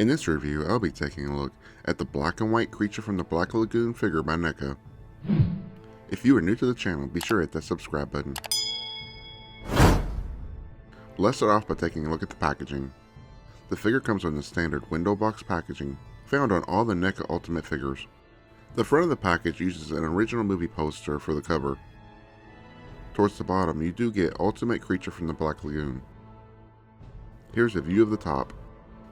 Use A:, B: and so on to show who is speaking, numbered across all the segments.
A: In this review, I'll be taking a look at the black and white creature from the Black Lagoon figure by Neca. If you are new to the channel, be sure to hit that subscribe button. Let's start off by taking a look at the packaging. The figure comes in the standard window box packaging found on all the Neca Ultimate figures. The front of the package uses an original movie poster for the cover. Towards the bottom, you do get Ultimate Creature from the Black Lagoon. Here's a view of the top.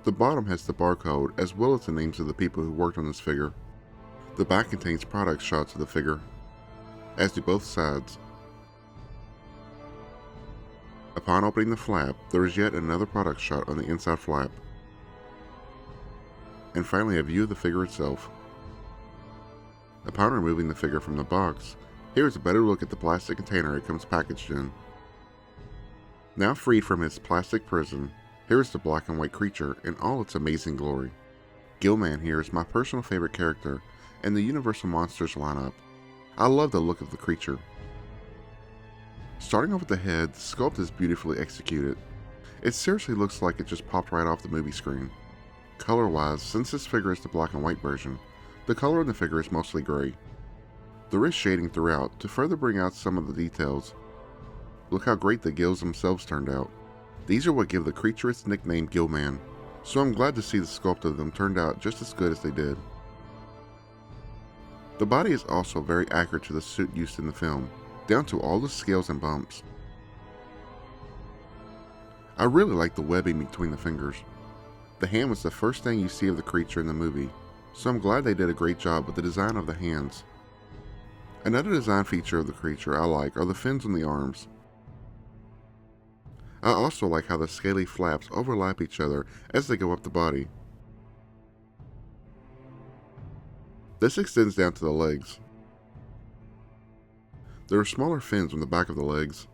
A: The bottom has the barcode as well as the names of the people who worked on this figure. The back contains product shots of the figure, as do both sides. Upon opening the flap, there is yet another product shot on the inside flap. And finally, a view of the figure itself. Upon removing the figure from the box, here is a better look at the plastic container it comes packaged in. Now freed from its plastic prison, here is the black and white creature in all its amazing glory. Gillman here is my personal favorite character in the Universal Monsters lineup. I love the look of the creature. Starting off with the head, the sculpt is beautifully executed. It seriously looks like it just popped right off the movie screen. Color-wise, since this figure is the black and white version, the color in the figure is mostly gray. There is shading throughout to further bring out some of the details. Look how great the gills themselves turned out. These are what give the creature its nickname Gillman, so I'm glad to see the sculpt of them turned out just as good as they did. The body is also very accurate to the suit used in the film, down to all the scales and bumps. I really like the webbing between the fingers. The hand was the first thing you see of the creature in the movie, so I'm glad they did a great job with the design of the hands. Another design feature of the creature I like are the fins on the arms. I also like how the scaly flaps overlap each other as they go up the body. This extends down to the legs. There are smaller fins on the back of the legs.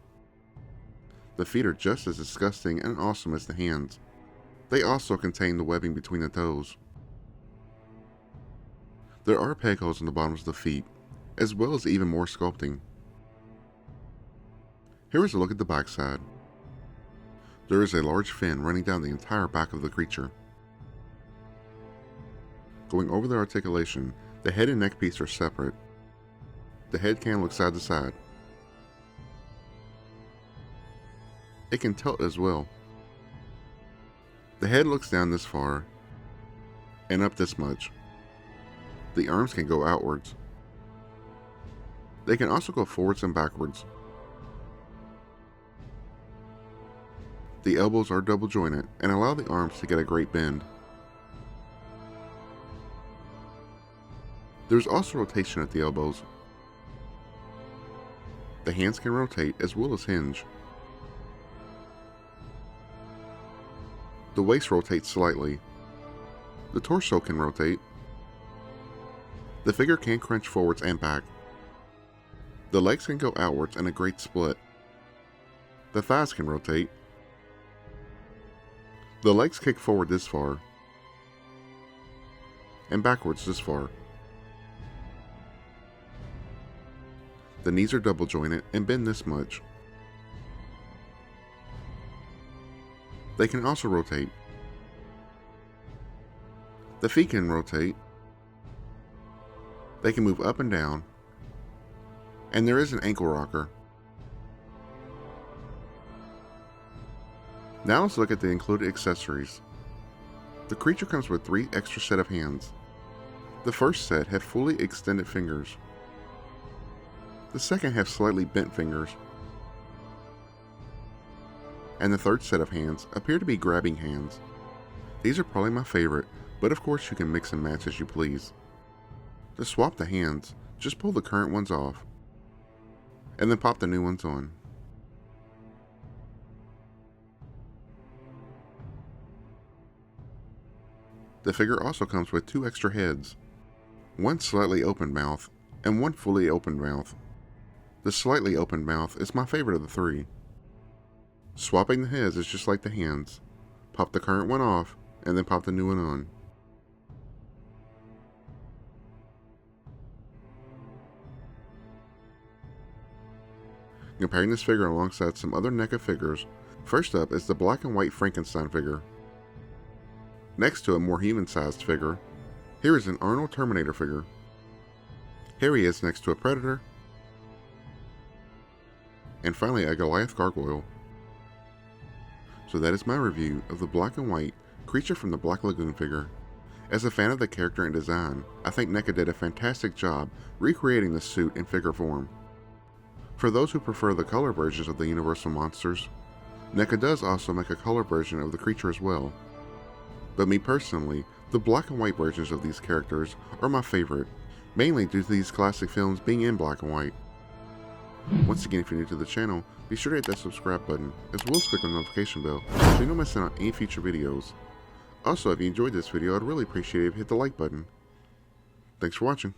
A: The feet are just as disgusting and awesome as the hands. They also contain the webbing between the toes. There are peg holes on the bottoms of the feet, as well as even more sculpting. Here is a look at the backside. There is a large fin running down the entire back of the creature. Going over the articulation, the head and neck piece are separate. The head can look side to side. It can tilt as well. The head looks down this far and up this much. The arms can go outwards. They can also go forwards and backwards. The elbows are double jointed and allow the arms to get a great bend. There's also rotation at the elbows. The hands can rotate as well as hinge. The waist rotates slightly. The torso can rotate. The figure can crunch forwards and back. The legs can go outwards in a great split. The thighs can rotate. The legs kick forward this far and backwards this far. The knees are double jointed and bend this much. They can also rotate. The feet can rotate. They can move up and down. And there is an ankle rocker. Now let's look at the included accessories. The creature comes with 3 extra set of hands. The first set have fully extended fingers. The second have slightly bent fingers. And the third set of hands appear to be grabbing hands. These are probably my favorite, but of course you can mix and match as you please. To swap the hands, just pull the current ones off, and then pop the new ones on. The figure also comes with 2 extra heads, one slightly open mouth and one fully open mouth. The slightly open mouth is my favorite of the 3. Swapping the heads is just like the hands. Pop the current one off and then pop the new one on. Comparing this figure alongside some other Neca figures, first up is the black and white Frankenstein figure. Next to a more human-sized figure, here is an Arnold Terminator figure. Here he is next to a Predator. And finally a Goliath Gargoyle. So that is my review of the black and white creature from the Black Lagoon figure. As a fan of the character and design, I think Neca did a fantastic job recreating the suit in figure form. For those who prefer the color versions of the Universal monsters, Neca does also make a color version of the creature as well. But me personally, the black and white versions of these characters are my favorite, mainly due to these classic films being in black and white. Once again, if you're new to the channel, be sure to hit that subscribe button, as well as click on the notification bell so you don't miss out on any future videos. Also, if you enjoyed this video, I'd really appreciate it if you hit the like button. Thanks for watching.